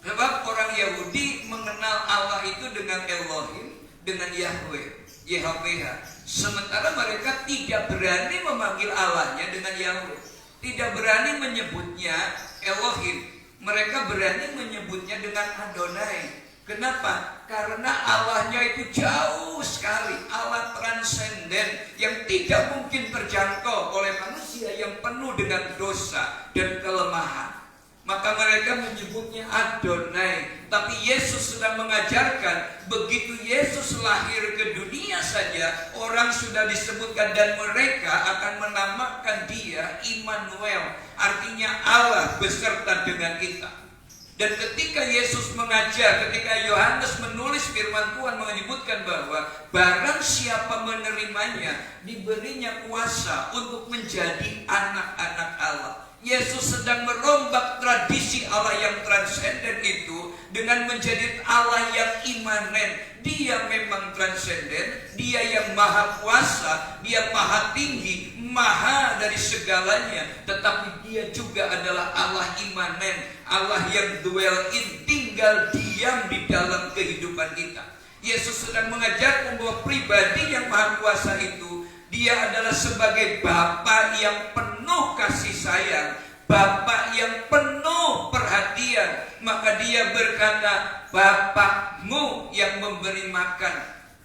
Sebab orang Yahudi mengenal Allah itu dengan Elohim, dengan Yahweh, YHWH. Sementara mereka tidak berani memanggil Allahnya dengan Yahweh, tidak berani menyebutnya Elohim. Mereka berani menyebutnya dengan Adonai. Kenapa? Karena Allahnya itu jauh sekali, Allah transenden yang tidak mungkin terjangkau oleh manusia yang penuh dengan dosa dan kelemahan. Maka mereka menyebutnya Adonai. Tapi Yesus sedang mengajarkan, begitu Yesus lahir ke dunia saja, orang sudah disebutkan dan mereka akan menamakan dia Immanuel, artinya Allah beserta dengan kita. Dan ketika Yesus mengajar, ketika Yohanes menulis firman Tuhan menyebutkan bahwa barang siapa menerimanya, diberinya kuasa untuk menjadi anak-anak Allah. Yesus sedang merombak tradisi Allah yang transenden itu dengan menjadi Allah yang imanen. Dia memang transenden, dia yang maha kuasa, dia maha tinggi, maha dari segalanya. Tetapi dia juga adalah Allah imanen, Allah yang dwell in, tinggal diam di dalam kehidupan kita. Yesus sedang mengajarkan bahwa pribadi yang maha kuasa itu, dia adalah sebagai Bapa yang penuh kasih sayang, Bapa yang penuh perhatian. Maka dia berkata, Bapakmu yang memberi makan.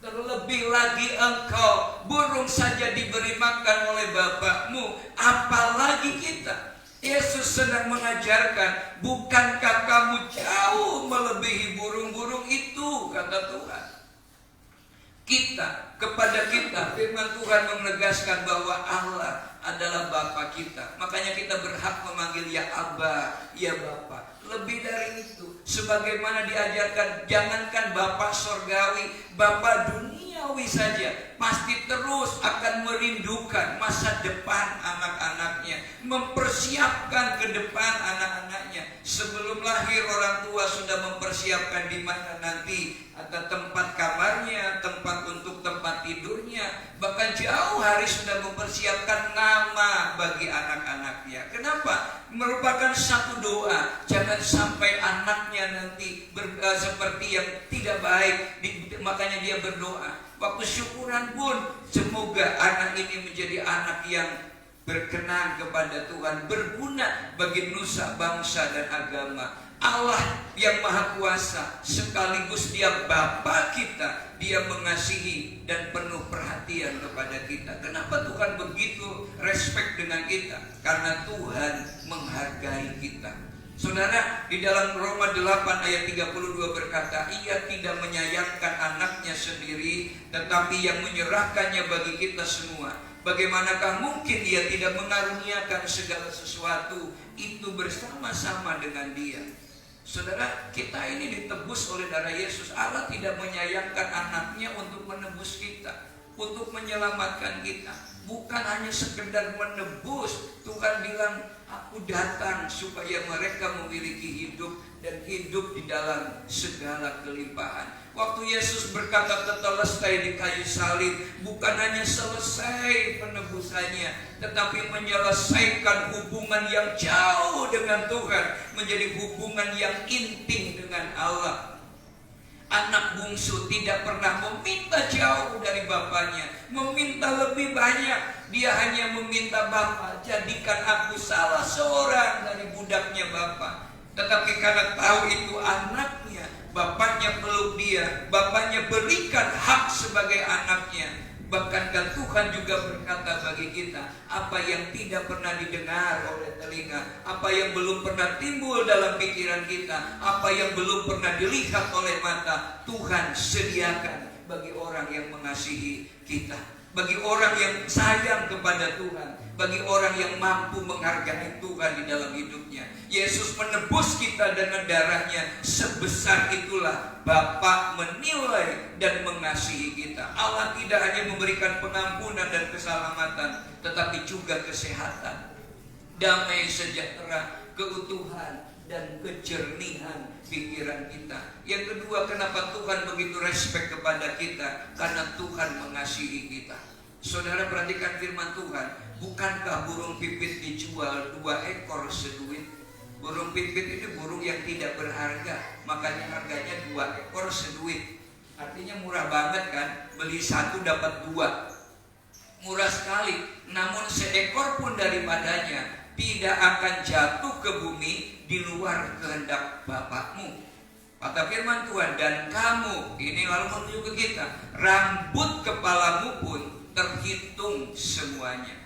Terlebih lagi engkau, burung saja diberi makan oleh Bapakmu, apalagi kita. Yesus sedang mengajarkan, bukankah kamu jauh melebihi burung-burung itu, kata Tuhan. Kepada kita firman Tuhan menegaskan bahwa Allah adalah Bapa kita. Makanya kita berhak memanggil ya Abba, ya Bapa. Lebih dari itu, sebagaimana diajarkan, jangankan Bapa sorgawi, Bapa duniawi saja pasti terus akan merindukan masa depan anak-anaknya, mempersiapkan ke depan anak-anaknya. Sebelum lahir orang tua sudah mempersiapkan di mana nanti ada tempat kamarnya, tempat untuk tempat tidurnya, bahkan jauh hari sudah mempersiapkan nama bagi anak-anaknya. Kenapa? Merupakan satu doa, jangan sampai anaknya nanti seperti yang tidak baik. Makanya dia berdoa waktu syukuran pun, semoga anak ini menjadi anak yang berkenan kepada Tuhan, berguna bagi nusa, bangsa dan agama. Allah yang maha kuasa, sekaligus dia Bapa kita, dia mengasihi dan penuh perhatian kepada kita. Kenapa Tuhan begitu respect dengan kita? Karena Tuhan menghargai kita. Saudara, di dalam Roma 8 ayat 32 berkata, ia tidak menyayangkan anaknya sendiri, tetapi yang menyerahkannya bagi kita semua. Bagaimanakah mungkin dia tidak mengaruniakan segala sesuatu itu bersama-sama dengan dia? Saudara, kita ini ditebus oleh darah Yesus. Allah tidak menyayangkan anaknya untuk menebus kita. untuk menyelamatkan kita. Bukan hanya sekedar menebus. Tuhan bilang, aku datang supaya mereka memiliki hidup dan hidup di dalam segala kelimpahan. Waktu Yesus berkata tetelestai di kayu salib, bukan hanya selesai penebusannya, tetapi menyelesaikan hubungan yang jauh dengan Tuhan, menjadi hubungan yang intim dengan Allah. Anak bungsu tidak pernah meminta jauh dari bapaknya, meminta lebih banyak. Dia hanya meminta, Bapa, jadikan aku salah seorang dari budaknya Bapa. Tetapi karena tahu itu anaknya, bapaknya peluk dia, bapaknya berikan hak sebagai anaknya. Bahkan Tuhan juga berkata bagi kita, apa yang tidak pernah didengar oleh telinga, apa yang belum pernah timbul dalam pikiran kita, apa yang belum pernah dilihat oleh mata, Tuhan sediakan bagi orang yang mengasihi kita, bagi orang yang sayang kepada Tuhan, bagi orang yang mampu menghargai Tuhan di dalam hidupnya. Yesus menebus kita dengan darahnya. Sebesar itulah Bapa menilai dan mengasihi kita. Allah tidak hanya memberikan pengampunan dan keselamatan, tetapi juga kesehatan, damai sejahtera, keutuhan, dan kejernihan pikiran kita. Yang kedua, kenapa Tuhan begitu respect kepada kita? Karena Tuhan mengasihi kita. Saudara perhatikan firman Tuhan. Bukankah burung pipit dijual 2 ekor seduit? Burung pipit itu burung yang tidak berharga, makanya harganya 2 ekor seduit. Artinya murah banget kan? Beli 1 dapat 2. Murah sekali. Namun seekor pun daripadanya tidak akan jatuh ke bumi di luar kehendak Bapakmu. Kata firman Tuhan, dan kamu, ini lalu menuju ke kita, rambut kepalamu pun terhitung semuanya.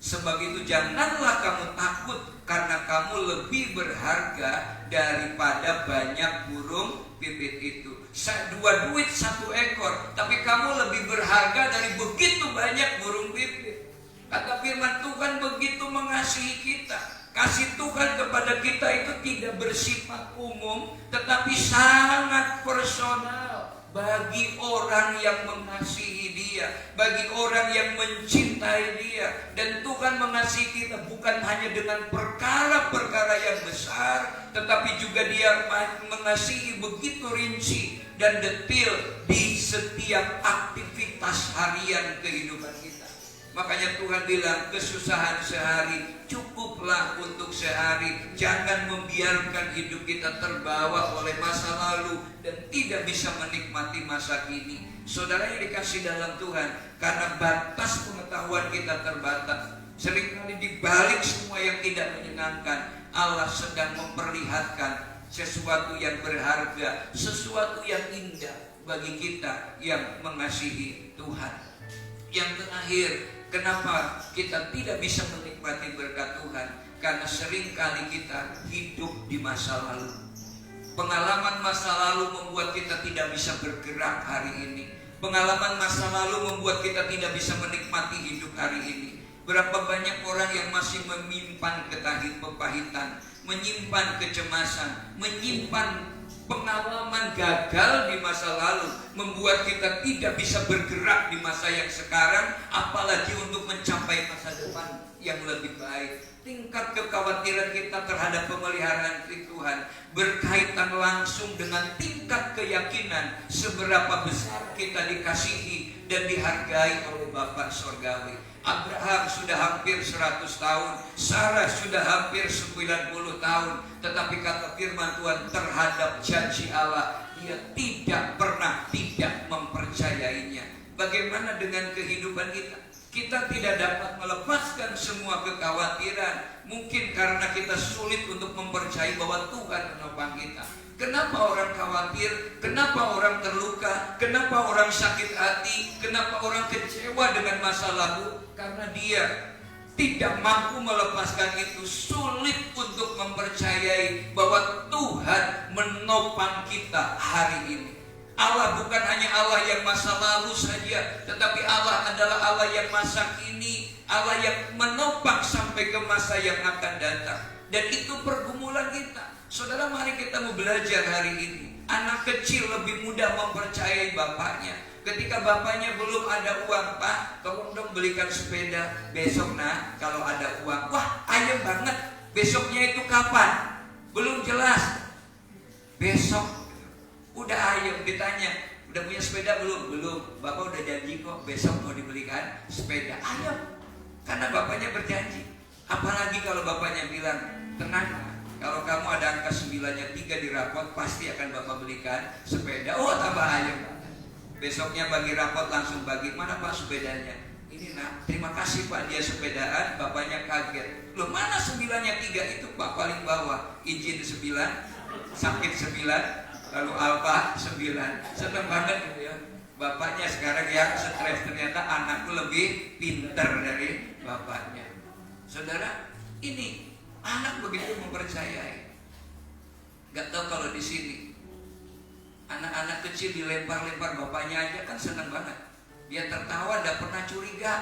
Sebab itu janganlah kamu takut, karena kamu lebih berharga daripada banyak burung pipit itu. 2 duit 1 ekor, tapi kamu lebih berharga dari begitu banyak burung pipit. Kata firman Tuhan, begitu mengasihi kita. Kasih Tuhan kepada kita itu tidak bersifat umum, tetapi sangat personal. Bagi orang yang mengasihi dia, bagi orang yang mencintai dia. Dan Tuhan mengasihi kita bukan hanya dengan perkara-perkara yang besar, tetapi juga dia mengasihi begitu rinci dan detail di setiap aktivitas harian kehidupan kita. Makanya Tuhan bilang, kesusahan sehari cukuplah untuk sehari. Jangan membiarkan hidup kita terbawa oleh masa lalu dan tidak bisa menikmati masa kini. Saudara yang dikasih dalam Tuhan, karena batas pengetahuan kita terbatas, seringkali dibalik semua yang tidak menyenangkan, Allah sedang memperlihatkan sesuatu yang berharga, sesuatu yang indah bagi kita yang mengasihi Tuhan. Yang terakhir, kenapa kita tidak bisa menikmati berkat Tuhan? Karena seringkali kita hidup di masa lalu. Pengalaman masa lalu membuat kita tidak bisa bergerak hari ini. Pengalaman masa lalu membuat kita tidak bisa menikmati hidup hari ini. Berapa banyak orang yang masih menyimpan kepahitan, menyimpan kecemasan, menyimpan pengalaman gagal di masa lalu, membuat kita tidak bisa bergerak di masa yang sekarang, apalagi untuk mencapai masa depan yang lebih baik. Tingkat kekhawatiran kita terhadap pemeliharaan Tuhan berkaitan langsung dengan tingkat keyakinan seberapa besar kita dikasihi dan dihargai oleh Bapa Sorgawi. Abraham sudah hampir 100 tahun, Sarah sudah hampir 90 tahun, tetapi kata firman Tuhan terhadap janji Allah, dia tidak pernah tidak mempercayainya. Bagaimana dengan kehidupan kita? Kita tidak dapat melepaskan semua kekhawatiran, mungkin karena kita sulit untuk mempercayai bahwa Tuhan menopang kita. Kenapa orang khawatir? Kenapa orang terluka? Kenapa orang sakit hati? Kenapa orang kecewa dengan masa lalu? Karena dia tidak mampu melepaskan itu, sulit untuk mempercayai bahwa Tuhan menopang kita hari ini. Allah bukan hanya Allah yang masa lalu saja, tetapi Allah adalah Allah yang masa kini, Allah yang menopang sampai ke masa yang akan datang. Dan itu pergumulan kita. Saudara, mari kita mau belajar hari ini. Anak kecil lebih mudah mempercayai bapaknya. Ketika bapaknya belum ada uang, Pak, tolong dong belikan sepeda besok nah kalau ada uang. Wah, ayam banget. Besoknya itu kapan? Belum jelas. Besok. Udah ayam, ditanya, udah punya sepeda belum? Belum. Bapak udah janji kok besok mau dibelikan sepeda. Ayam. Karena bapaknya berjanji. Apalagi kalau bapaknya bilang, tenang, kalau kamu ada angka 9-nya 3 di rapot, pasti akan bapak belikan sepeda. Oh, tambah ayam. Besoknya bagi rapot langsung bagi, mana Pak sepedanya? Ini nak, terima kasih Pak, dia sepedaan. Bapaknya kaget, loh mana 9-nya 3 itu Pak, paling bawah. Izin 9, sakit 9, lalu alfa 9. Seneng banget gitu ya. Bapaknya sekarang yang stres, ternyata anakku lebih pintar dari bapaknya. Saudara, ini anak begitu mempercayai. Gak tahu kalau di sini anak-anak kecil dilempar-lempar bapaknya aja kan senang banget. Dia tertawa, tidak pernah curiga.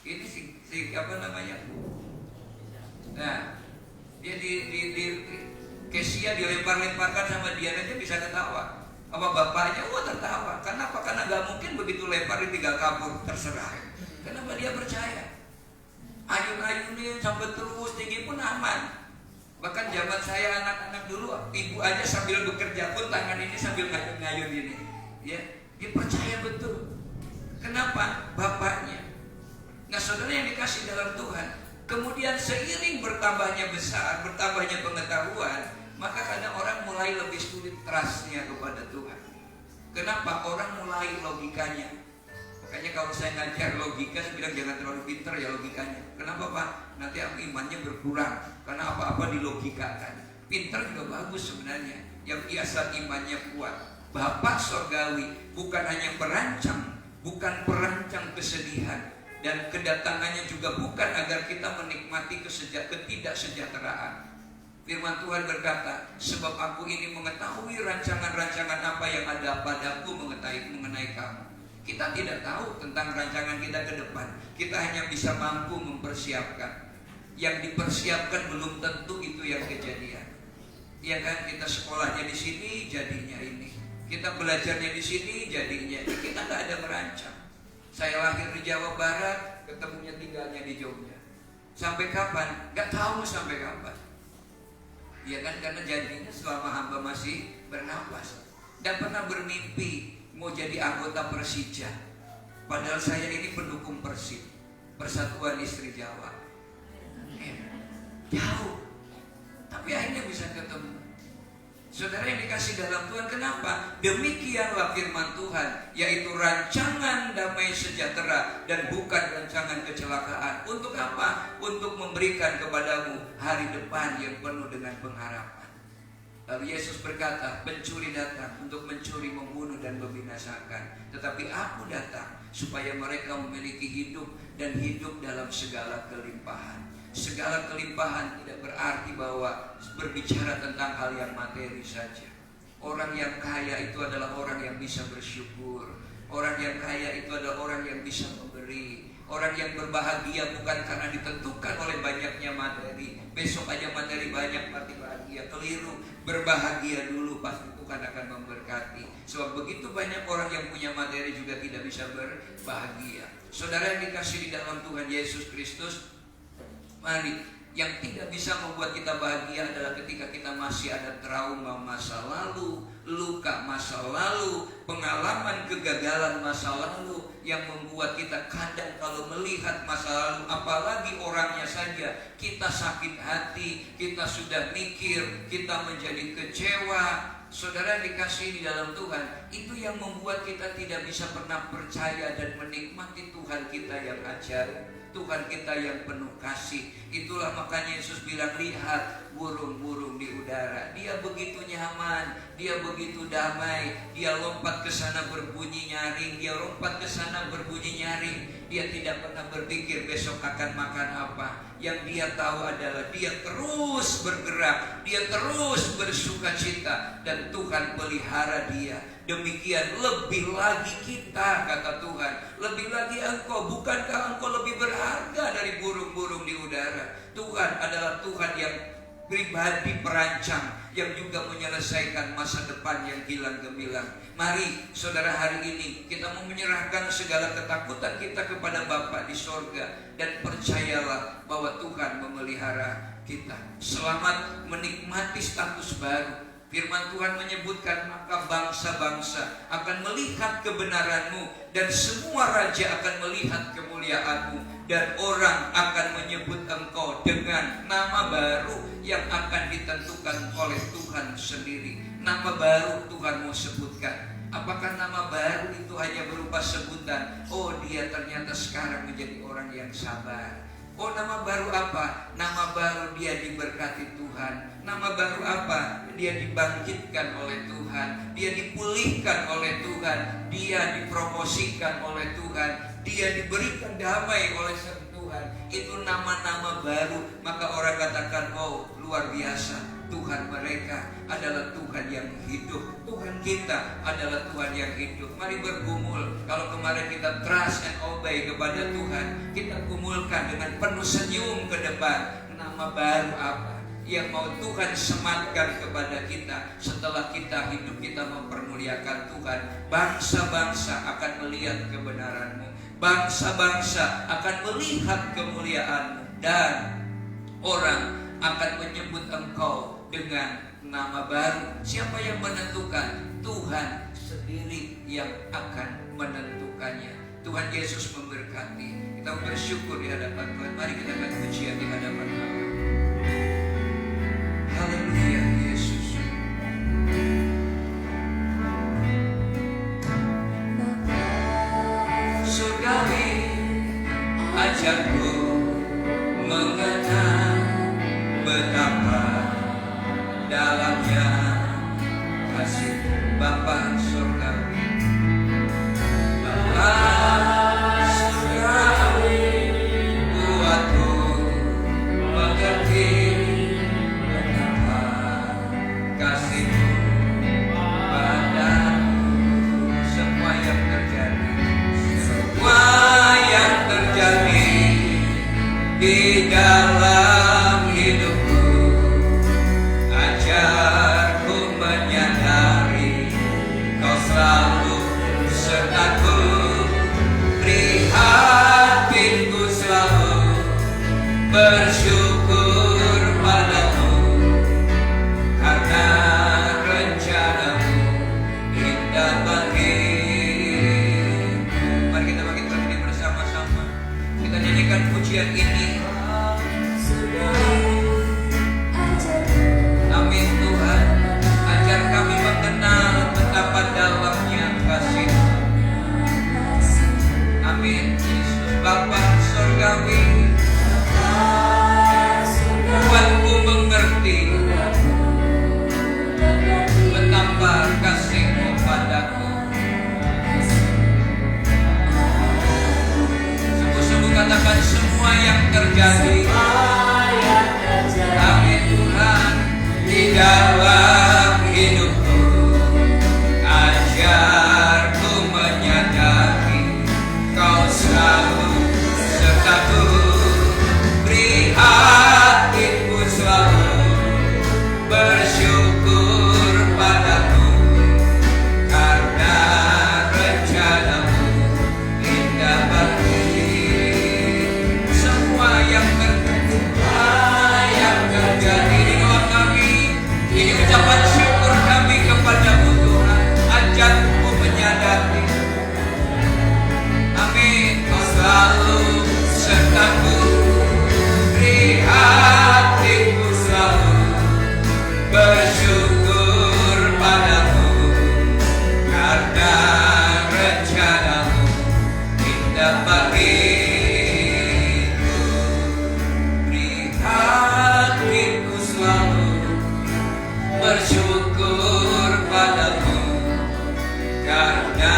Ini si apa namanya? Nah, dia Kesia dilempar-lemparkan sama dia aja bisa ketawa. Apa bapaknya? Wah tertawa. Kenapa? Karena gak mungkin begitu lempar tinggal kabur, terserah. Kenapa dia percaya? Ayun-ayunin sampai terus tinggi pun aman. Bahkan zaman saya anak-anak dulu, ibu aja sambil bekerja pun tangan ini sambil ngayun-ngayun ini. Ya, dia percaya betul. Kenapa? Bapaknya. Nah, saudara yang dikasih dalam Tuhan, kemudian seiring bertambahnya besar, bertambahnya pengetahuan, maka kadang orang mulai lebih sulit trust-nya kepada Tuhan. Kenapa? Orang mulai logikanya. Makanya kalau saya ngajar logika, saya bilang jangan terlalu pintar ya logikanya. Kenapa Pak? Nanti imannya berkurang. Karena apa-apa dilogikakan. Pintar juga bagus sebenarnya. Yang biasa imannya kuat. Bapak Sorgawi bukan hanya perancang, bukan perancang kesedihan, dan kedatangannya juga bukan agar kita menikmati ketidaksejahteraan. Firman Tuhan berkata, sebab aku ini mengetahui rancangan-rancangan apa yang ada padaku mengenai kamu. Kita tidak tahu tentang rancangan kita ke depan. Kita hanya bisa mampu mempersiapkan. Yang dipersiapkan belum tentu itu yang kejadian. Ya kan, kita sekolahnya di sini jadinya ini. Kita belajarnya di sini jadinya ini. Kita nggak ada merancang. Saya lahir di Jawa Barat, ketemunya tinggalnya di Jogja. Sampai kapan? Nggak tahu sampai kapan. Ya kan, karena jadinya selama hamba masih bernapas. Dan pernah bermimpi mau jadi anggota Persija. Padahal saya ini pendukung Persib, Persatuan Istri Jawa. Jauh. Tapi akhirnya bisa ketemu. Saudara yang dikasih dalam Tuhan, kenapa? Demikianlah firman Tuhan, yaitu rancangan damai sejahtera dan bukan rancangan kecelakaan. Untuk apa? Untuk memberikan kepadamu hari depan yang penuh dengan pengharapan. Lalu Yesus berkata, pencuri datang untuk mencuri, membunuh, dan membinasakan. Tetapi aku datang supaya mereka memiliki hidup dan hidup dalam segala kelimpahan. Segala kelimpahan tidak berarti bahwa berbicara tentang hal yang materi saja. Orang yang kaya itu adalah orang yang bisa bersyukur. Orang yang kaya itu adalah orang yang bisa memberi. Orang yang berbahagia bukan karena ditentukan oleh banyaknya materi. Besok aja materi banyak pasti bahagia. Keliru. Berbahagia dulu, pasti Tuhan akan memberkati. Sebab begitu banyak orang yang punya materi juga tidak bisa berbahagia. Saudara yang dikasih di dalam Tuhan Yesus Kristus, mari, yang tidak bisa membuat kita bahagia adalah ketika kita masih ada trauma masa lalu, luka masa lalu, pengalaman kegagalan masa lalu, yang membuat kita kadang kalau melihat masa lalu, apalagi orangnya saja, kita sakit hati, kita sudah mikir, kita menjadi kecewa. Saudara yang dikasih di dalam Tuhan, itu yang membuat kita tidak bisa pernah percaya dan menikmati Tuhan kita yang ajaib, Tuhan kita yang penuh kasih. Itulah makanya Yesus bilang, lihat burung-burung di udara. Dia begitu nyaman, dia begitu damai. Dia lompat ke sana berbunyi nyaring, dia lompat ke sana berbunyi nyaring. Dia tidak pernah berpikir besok akan makan apa. Yang dia tahu adalah dia terus bergerak, dia terus bersuka cita, dan Tuhan pelihara dia. Demikian lebih lagi kita, kata Tuhan, lebih lagi engkau. Bukankah engkau lebih berharga dari burung-burung di udara? Tuhan adalah Tuhan yang pribadi perancang yang juga menyelesaikan masa depan yang hilang gemilang. Mari saudara, hari ini kita mau menyerahkan segala ketakutan kita kepada Bapa di sorga, dan percayalah bahwa Tuhan memelihara kita. Selamat menikmati status baru. Firman Tuhan menyebutkan, maka bangsa-bangsa akan melihat kebenaranmu, dan semua raja akan melihat kemuliaanmu, dan orang akan menyebut engkau dengan nama baru yang akan ditentukan oleh Tuhan sendiri. Nama baru Tuhan mau sebutkan. Apakah nama baru itu hanya berupa sebutan? Oh, dia ternyata sekarang menjadi orang yang sabar. Oh, nama baru apa? Nama baru dia diberkati Tuhan. Nama baru apa? Dia dibangkitkan oleh Tuhan. Dia dipulihkan oleh Tuhan. Dia dipromosikan oleh Tuhan. Dia diberikan damai oleh Sang Tuhan. Itu nama-nama baru. Maka orang katakan, oh, luar biasa. Tuhan mereka adalah Tuhan yang hidup. Tuhan kita adalah Tuhan yang hidup. Mari bergumul. Kalau kemarin kita trust and obey kepada Tuhan, kita gumulkan dengan penuh senyum ke depan. Nama baru apa yang mau Tuhan sematkan kepada kita setelah kita hidup, kita mempermuliakan Tuhan? Bangsa-bangsa akan melihat kebenaranmu. Bangsa-bangsa akan melihat kemuliaanmu, dan orang akan menyebut engkau dengan nama baru. Siapa yang menentukan? Tuhan sendiri yang akan menentukannya. Tuhan Yesus memberkati. Kita bersyukur di hadapan Tuhan. Mari kita akan pujian di hadapan Allah. Haleluya Yesus. Surgawi, ajarku mengenal betapa dalamnya kasih Bapa surgawi. Bapa surgawi, buatku mengerti betapa kasih-Mu padaku. Semua yang terjadi di dalam hidupku, ajarku menyadari Kau selalu sertaku. Beri hatiku selalu bersyukur padamu, karena rencana-Mu indah bagiku. Mari kita bangkitkan ini bersama-sama. Kita nyanyikan pujian ini. Amin Tuhan, ajar kami mengenal betapa dalamnya kasih. Amin Yesus. Bapa surgawi, buatku mengerti betapa kasih-Mu padaku. Sungguh-sungguh katakan semua yang terjadi. Amin Tuhan, di dalam hidupku, ajarku menyadari Kau selalu sertaku. Beri hatiku selalu bersyukur padamu, karena rencana-Mu indah bagiku. Semua yang terjadi di doa kami, ini ucapan syukur kami kepada-Mu Tuhan. Ajarku menyadari, amin, Kau selalu sertaku. Beri hatiku selalu bersyukur padamu, karena rencana-Mu indah bagiku. Beri hatiku selalu bersyukur padamu, karena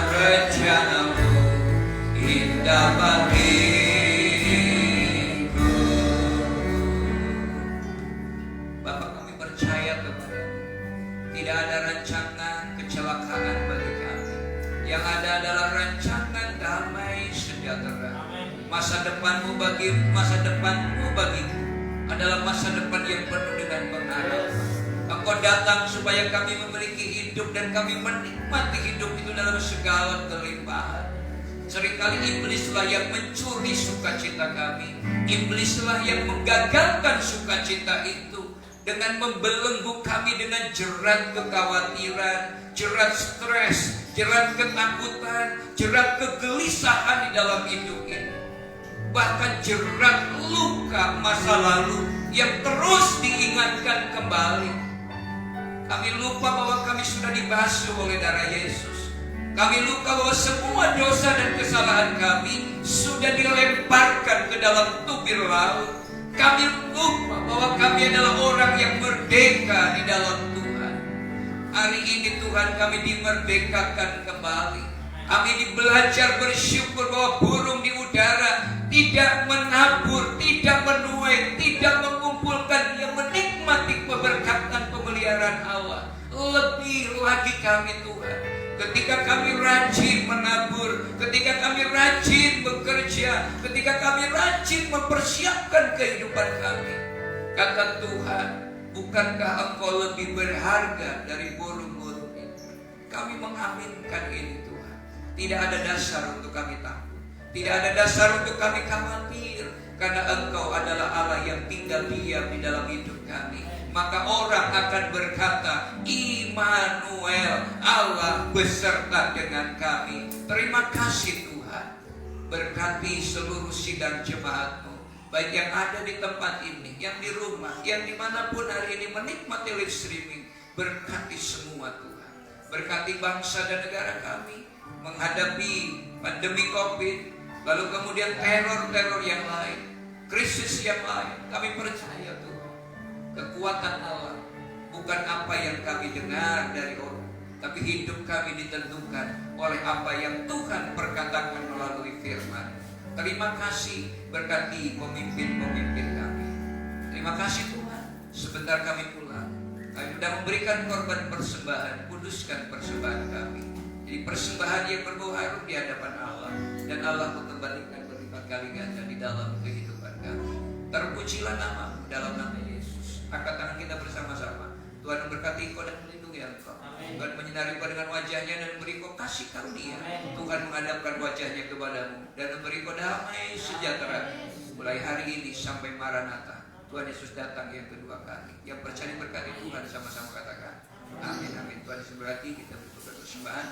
rencana-Mu indah bagiku. Bapak, kami percaya kepada-Mu. Tidak ada rancangan kecelakaan bagi kami. Yang ada adalah rancangan damai sejahtera. Masa depanmu bagiku adalah masa depan yang penuh dengan pengharapan. Engkau datang supaya kami memiliki hidup dan kami menikmati hidup itu dalam segala kelimpahan. Seringkali iblislah yang mencuri sukacita kami. Iblislah yang menggagalkan sukacita itu dengan membelenggu kami dengan jerat kekhawatiran, jerat stres, jerat ketakutan, jerat kegelisahan di dalam hidup ini. Bahkan jerat luka masa lalu yang terus diingatkan kembali. Kami lupa bahwa kami sudah dibasuh oleh darah Yesus. Kami lupa bahwa semua dosa dan kesalahan kami sudah dilemparkan ke dalam tubir laut. Kami lupa bahwa kami adalah orang yang merdeka di dalam Tuhan. Hari ini Tuhan kami dimerdekakan kembali. Kami belajar bersyukur bahwa burung di udara tidak menabur, tidak menuai, tidak mengumpulkan, yang menikmati keberkatan pemeliharaan Allah. Lebih lagi kami Tuhan, ketika kami rajin menabur, ketika kami rajin bekerja, ketika kami rajin mempersiapkan kehidupan kami, kata Tuhan, bukankah engkau lebih berharga dari burung-burung itu? Kami mengaminkan ini Tuhan. Tidak ada dasar untuk kami takut, tidak ada dasar untuk kami khawatir, karena engkau adalah Allah yang tinggal diam di dalam hidup kami. Maka orang akan berkata, Immanuel, Allah beserta dengan kami. Terima kasih Tuhan. Berkati seluruh sidang jemaat-Mu, baik yang ada di tempat ini, yang di rumah, yang dimanapun hari ini menikmati live streaming. Berkati semua Tuhan. Berkati bangsa dan negara kami menghadapi pandemi COVID, lalu kemudian teror-teror yang lain, krisis yang lain. Kami percaya Tuhan, kekuatan Allah bukan apa yang kami dengar dari orang, tapi hidup kami ditentukan oleh apa yang Tuhan perkatakan melalui firman. Terima kasih, berkati pemimpin-pemimpin kami. Terima kasih Tuhan, sebentar kami pulang, kami sudah memberikan korban persembahan. Kuduskan persembahan kami jadi persembahan yang berbau harum di hadapan Allah, dan Allah mengembalikan berlipat kali ganda di dalam kehidupan kami. Terpujilah nama-Mu dalam nama Yesus. Angkat tangan kita bersama-sama. Tuhan memberkati engkau dan melindungi engkau. Tuhan menyinari engkau dengan wajahnya dan memberi engkau kasih karunia. Tuhan menghadapkan wajahnya kepadamu dan memberi engkau damai sejahtera. Mulai hari ini sampai Maranatha, Tuhan Yesus datang yang kedua kali. Yang percaya berkati Tuhan sama-sama katakan amin, amin. Tuhan Yesus berkati. Kita bertukar persembahan.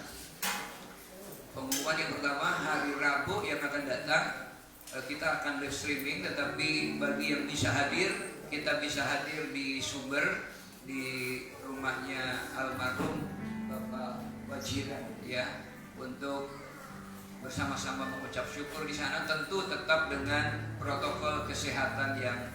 Pengumuman yang pertama, hari Rabu yang akan datang kita akan live streaming, tetapi bagi yang bisa hadir, kita bisa hadir di Sumber, di rumahnya almarhum Bapak Wajiran ya, untuk bersama-sama mengucap syukur di sana, tentu tetap dengan protokol kesehatan yang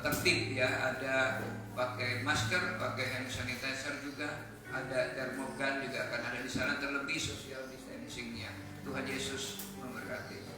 tertib ya. Ada pakai masker, pakai hand sanitizer juga, ada termogan juga akan ada di sana, terlebih social distancingnya. Tuhan Yesus memberkati.